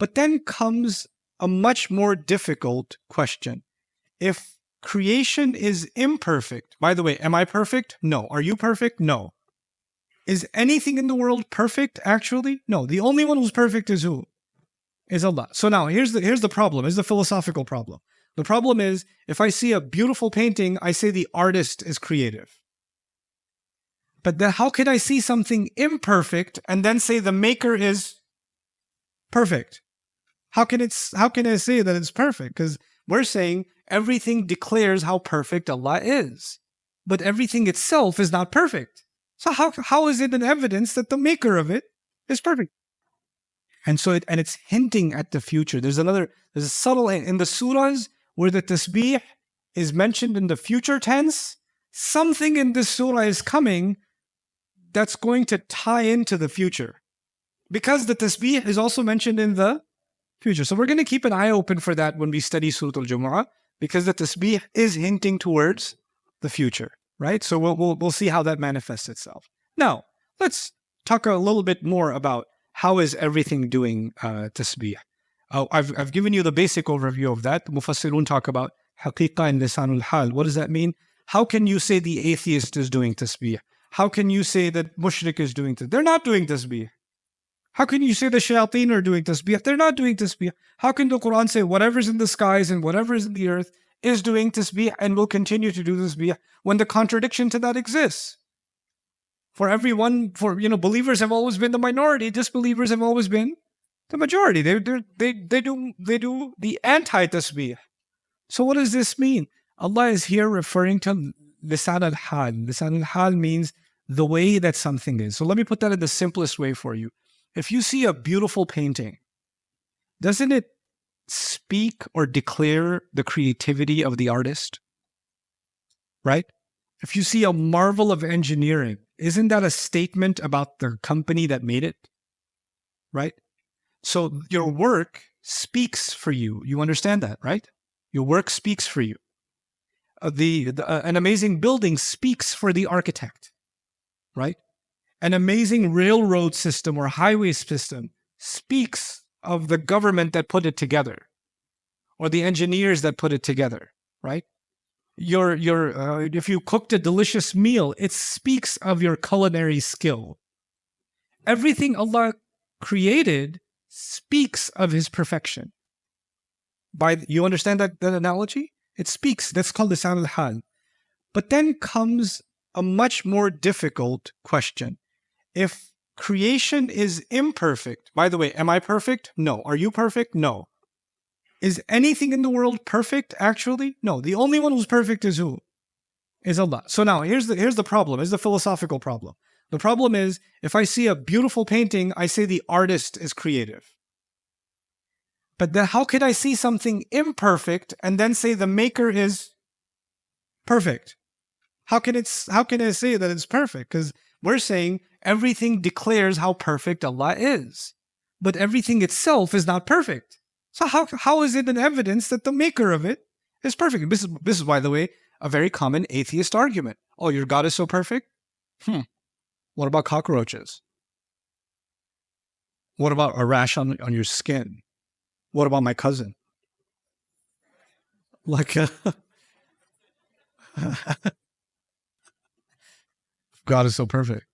But then comes a much more difficult question. If creation is imperfect, by the way, am I perfect? No. Are you perfect? No. Is anything in the world perfect, actually? No. The only one who's perfect is who? Is Allah. So now, here's the problem. Here's the philosophical problem. The problem is, if I see a beautiful painting, I say the artist is creative. But then how can I see something imperfect and then say the maker is perfect? How can I say that it's perfect? Because we're saying everything declares how perfect Allah is. But everything itself is not perfect. So how is it an evidence that the maker of it is perfect? And so it's hinting at the future. There's a subtle in the surahs where the tasbih is mentioned in the future tense. Something in this surah is coming that's going to tie into the future, because the tasbih is also mentioned in the future. So we're going to keep an eye open for that when we study Surah Al-Jumu'ah, because the tasbih is hinting towards the future, right? So we'll see how that manifests itself. Now, let's talk a little bit more about how is everything doing tasbih. I've given you the basic overview of that. Mufassirun talk about haqiqa and lisanul hal. What does that mean? How can you say the atheist is doing tasbih? How can you say that mushrik is doing tasbih? They're not doing tasbih. How can you say the shayateen are doing tasbih? They're not doing tasbih. How can the Quran say whatever's in the skies and whatever's in the earth is doing tasbih and will continue to do tasbih when the contradiction to that exists? Believers have always been the minority. Disbelievers have always been the majority. They do the anti-tasbih. So what does this mean? Allah is here referring to lisan al-hal. Lisan al-hal means the way that something is. So let me put that in the simplest way for you. If you see a beautiful painting, doesn't it speak or declare the creativity of the artist? Right? If you see a marvel of engineering, isn't that a statement about the company that made it? Right? So your work speaks for you. You understand that, right? Your work speaks for you. An amazing building speaks for the architect, right? An amazing railroad system or highway system speaks of the government that put it together, or the engineers that put it together, right? If you cooked a delicious meal, it speaks of your culinary skill. Everything Allah created speaks of His perfection. You understand that analogy? It speaks. That's called lisan al-hal. But then comes a much more difficult question. If creation is imperfect, by the way, am I perfect? No. Are you perfect? No. Is anything in the world perfect, actually? No. The only one who's perfect is who? Is Allah. So now, here's the problem. Here's the philosophical problem. The problem is, if I see a beautiful painting, I say the artist is creative. But then how can I see something imperfect and then say the maker is perfect? How can I say that it's perfect? Because we're saying everything declares how perfect Allah is. But everything itself is not perfect. So how is it an evidence that the maker of it is perfect? This is, by the way, a very common atheist argument. Oh, your God is so perfect? What about cockroaches? What about a rash on your skin? What about my cousin? God is so perfect.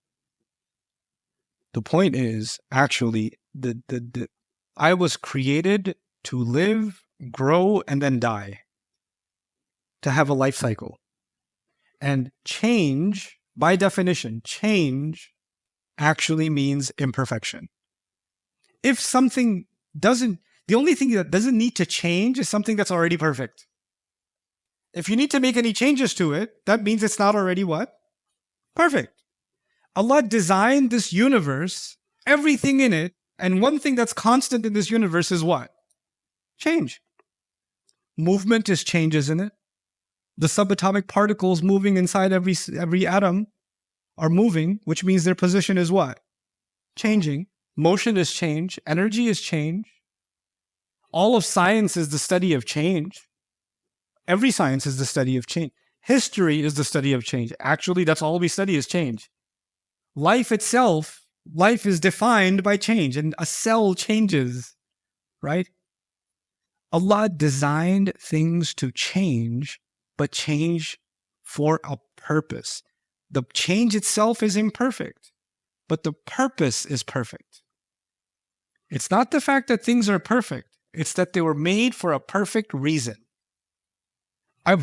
The point is, actually, I was created to live, grow, and then die. To have a life cycle. And change, by definition, change actually means imperfection. If something the only thing that doesn't need to change is something that's already perfect. If you need to make any changes to it, that means it's not already what? Perfect. Allah designed this universe, everything in it, and one thing that's constant in this universe is what? Change. Movement is change, isn't it? The subatomic particles moving inside every atom are moving, which means their position is what? Changing. Motion is change. Energy is change. All of science is the study of change. Every science is the study of change. History is the study of change. Actually, that's all we study is change. Life itself, life is defined by change, and a cell changes. right? Allah designed things to change, but change for a purpose. The change itself is imperfect, but the purpose is perfect. It's not the fact that things are perfect. It's that they were made for a perfect reason. I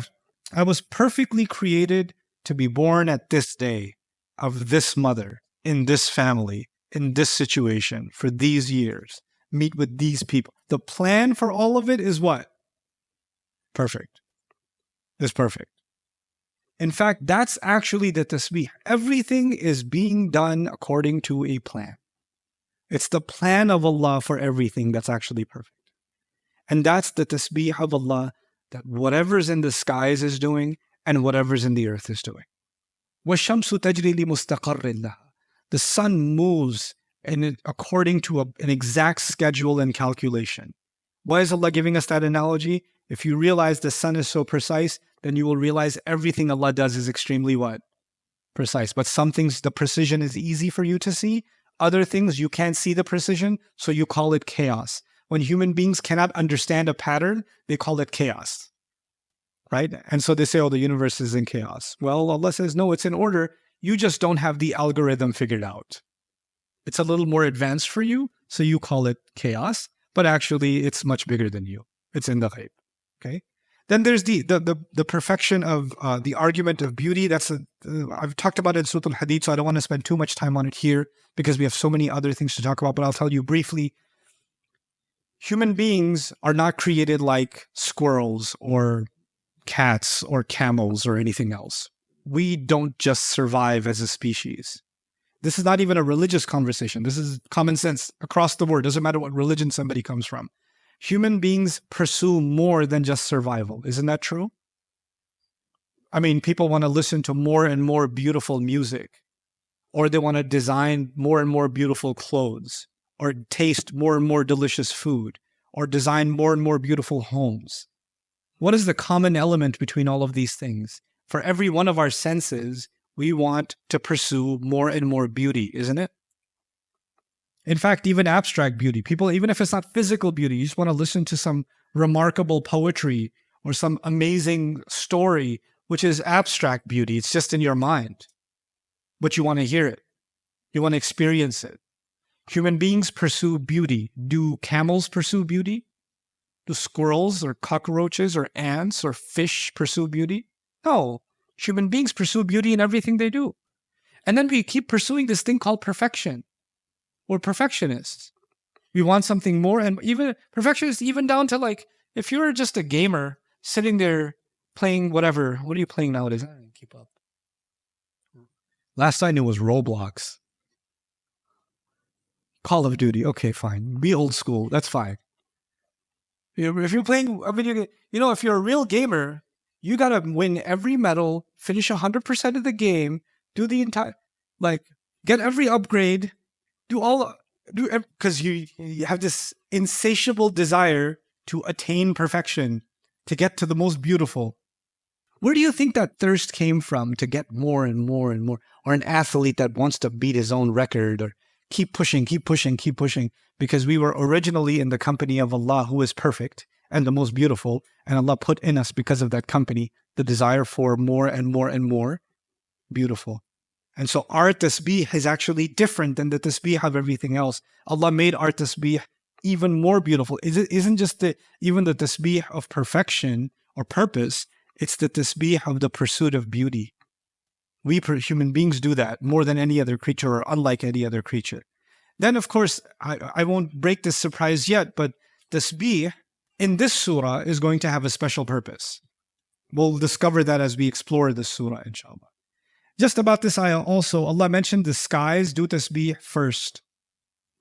was perfectly created to be born at this day of this mother, in this family, in this situation, for these years, meet with these people. The plan for all of it is what? Perfect. It's perfect. In fact, that's actually the tasbih. Everything is being done according to a plan. It's the plan of Allah for everything that's actually perfect. And that's the tasbih of Allah, that whatever's in the skies is doing and whatever's in the earth is doing. وَالشَّمْسُ تَجْرِي لِمُسْتَقَرٍّ لَهَا. The sun moves according to an exact schedule and calculation. Why is Allah giving us that analogy? If you realize the sun is so precise, then you will realize everything Allah does is extremely what? Precise. But some things, the precision is easy for you to see. Other things, you can't see the precision, so you call it chaos. When human beings cannot understand a pattern, they call it chaos. Right? And so they say, oh, the universe is in chaos. Well, Allah says, no, it's in order. You just don't have the algorithm figured out. It's a little more advanced for you, so you call it chaos, but actually it's much bigger than you. It's in the ghaib. Okay? Then there's the perfection of the argument of beauty. I've talked about it in Surah Al-Hadith, so I don't want to spend too much time on it here because we have so many other things to talk about, but I'll tell you briefly. Human beings are not created like squirrels or cats or camels or anything else. We don't just survive as a species. This is not even a religious conversation. This is common sense across the board. Doesn't matter what religion somebody comes from. Human beings pursue more than just survival. Isn't that true? I mean, people want to listen to more and more beautiful music, or they want to design more and more beautiful clothes, or taste more and more delicious food, or design more and more beautiful homes. What is the common element between all of these things? For every one of our senses, we want to pursue more and more beauty, isn't it? In fact, even abstract beauty. People, even if it's not physical beauty, you just want to listen to some remarkable poetry or some amazing story, which is abstract beauty. It's just in your mind. But you want to hear it. You want to experience it. Human beings pursue beauty. Do camels pursue beauty? Do squirrels or cockroaches or ants or fish pursue beauty? No. Human beings pursue beauty in everything they do. And then we keep pursuing this thing called perfection. We're perfectionists. We want something more, and even perfectionists, even down to like, if you're just a gamer sitting there playing whatever, what are you playing nowadays? I don't keep up. Last I knew was Roblox. Call of Duty. Okay, fine. Be old school. That's fine. If you're playing a video game, if you're a real gamer, you gotta win every medal, finish 100% of the game, do the entire, get every upgrade, because you have this insatiable desire to attain perfection, to get to the most beautiful. Where do you think that thirst came from to get more and more and more? Or an athlete that wants to beat his own record, or keep pushing, because we were originally in the company of Allah, who is perfect and the most beautiful, and Allah put in us, because of that company, the desire for more and more and more beautiful. And so our tasbih is actually different than the tasbih of everything else. Allah made our tasbih even more beautiful. It isn't just even the tasbih of perfection or purpose, it's the tasbih of the pursuit of beauty. We human beings do that more than any other creature, or unlike any other creature. Then, of course, I won't break this surprise yet, but tasbih in this surah is going to have a special purpose. We'll discover that as we explore this surah, inshallah. Just about this ayah also, Allah mentioned the skies do tasbih first.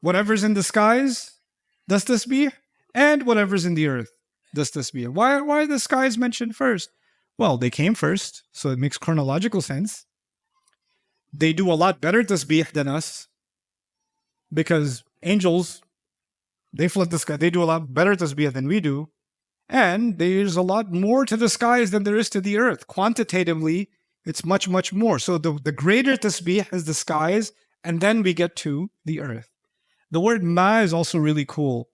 Whatever's in the skies does tasbih, and whatever's in the earth does tasbih. Why are the skies mentioned first? Well, they came first, so it makes chronological sense. They do a lot better tasbih than us, because angels, they flood the sky. They do a lot better tasbih than we do. And there's a lot more to the skies than there is to the earth. Quantitatively, it's much, much more. So the greater tasbih is the skies, and then we get to the earth. The word ma is also really cool.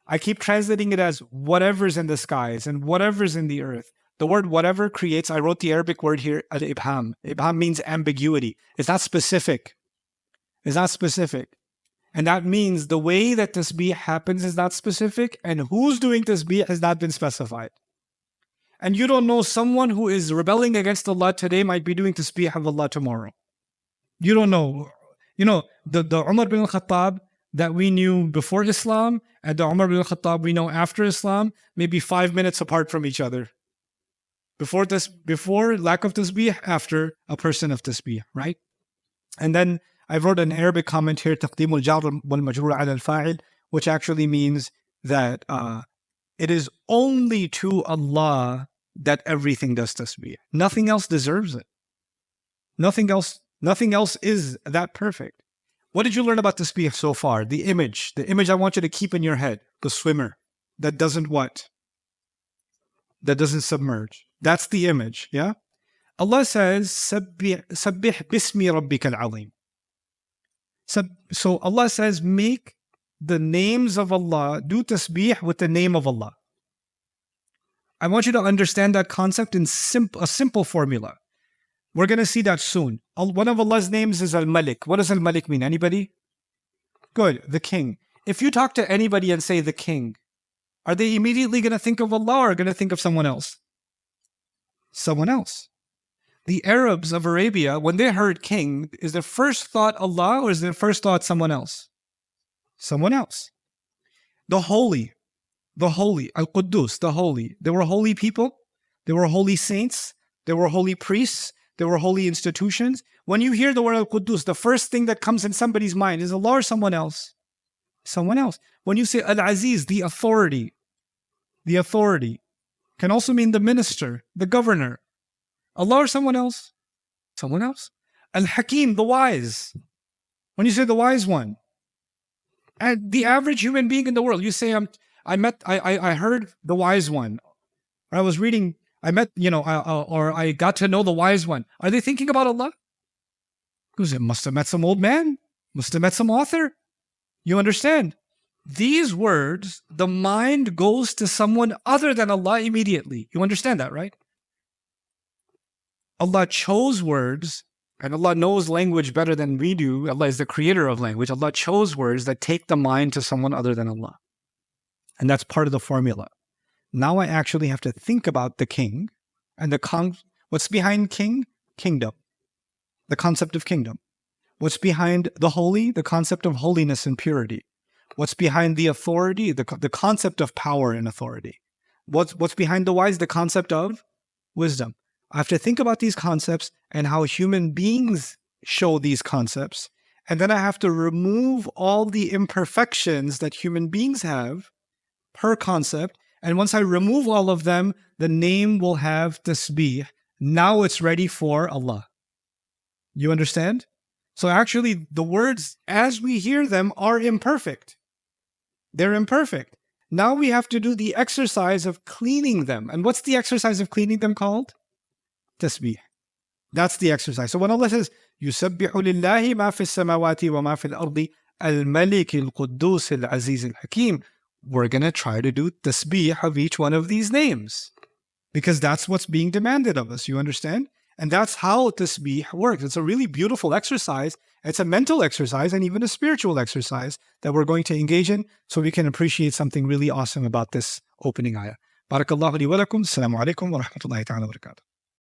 I keep translating it as whatever's in the skies and whatever's in the earth. The word whatever creates, I wrote the Arabic word here, al-ibham. Ibham means ambiguity. It's not specific. It's not specific. And that means the way that tasbih happens is not specific, and who's doing tasbih has not been specified. And you don't know, someone who is rebelling against Allah today might be doing tasbih of Allah tomorrow. You don't know. You know, the Umar bin al-Khattab that we knew before Islam and the Umar bin al-Khattab we know after Islam, maybe 5 minutes apart from each other. Before lack of tasbih, after a person of tasbih, right? And then I wrote an Arabic comment here, تقديم الجار والمجرور على الفاعل, which actually means that it is only to Allah that everything does tasbih. Nothing else deserves it. Nothing else is that perfect. What did you learn about tasbih so far? The image I want you to keep in your head, the swimmer that doesn't what? That doesn't submerge. That's the image, yeah? Allah says, Sabbih bismi rabbika al-azim. So Allah says, make the names of Allah, do tasbih with the name of Allah. I want you to understand that concept in a simple formula. We're going to see that soon. One of Allah's names is Al-Malik. What does Al-Malik mean? Anybody? Good, the king. If you talk to anybody and say the king, are they immediately going to think of Allah or going to think of someone else? Someone else. The Arabs of Arabia, when they heard king, is their first thought Allah or is their first thought someone else? Someone else. The holy, Al-Quddus, the holy. They were holy people. They were holy saints. They were holy priests. They were holy institutions. When you hear the word Al-Quddus, the first thing that comes in somebody's mind is Allah or someone else? Someone else. When you say Al-Aziz, the authority can also mean the minister, the governor. Allah or someone else? Someone else. Al-Hakim, the wise. When you say the wise one, and the average human being in the world, you say, I heard the wise one. Or I was reading, or I got to know the wise one. Are they thinking about Allah? Because it must have met some old man, must have met some author. You understand? These words, the mind goes to someone other than Allah immediately. You understand that, right? Allah chose words, and Allah knows language better than we do. Allah is the creator of language. Allah chose words that take the mind to someone other than Allah. And that's part of the formula. Now I actually have to think about the king and what's behind king? Kingdom. The concept of kingdom. What's behind the holy? The concept of holiness and purity. What's behind the authority? The concept of power and authority. What's behind the wise? The concept of wisdom. I have to think about these concepts and how human beings show these concepts. And then I have to remove all the imperfections that human beings have per concept. And once I remove all of them, the name will have tasbih. Now it's ready for Allah. You understand? So actually, the words as we hear them are imperfect. They're imperfect. Now we have to do the exercise of cleaning them. And what's the exercise of cleaning them called? Tasbih. That's the exercise. So when Allah says, يُسَبِّحُ لِلَّهِ مَا فِي السَّمَاوَاتِ وَمَا فِي الْأَرْضِ الْمَلِكِ الْقُدُّوسِ الْعَزِيزِ الْحَكِيمِ, we're going to try to do tasbih of each one of these names. Because that's what's being demanded of us. You understand? And that's how tasbih works. It's a really beautiful exercise. It's a mental exercise and even a spiritual exercise that we're going to engage in so we can appreciate something really awesome about this opening ayah. Barakallahu li wa lakum. Assalamu alaikum wa rahmatullahi ta'ala wa barakatuh.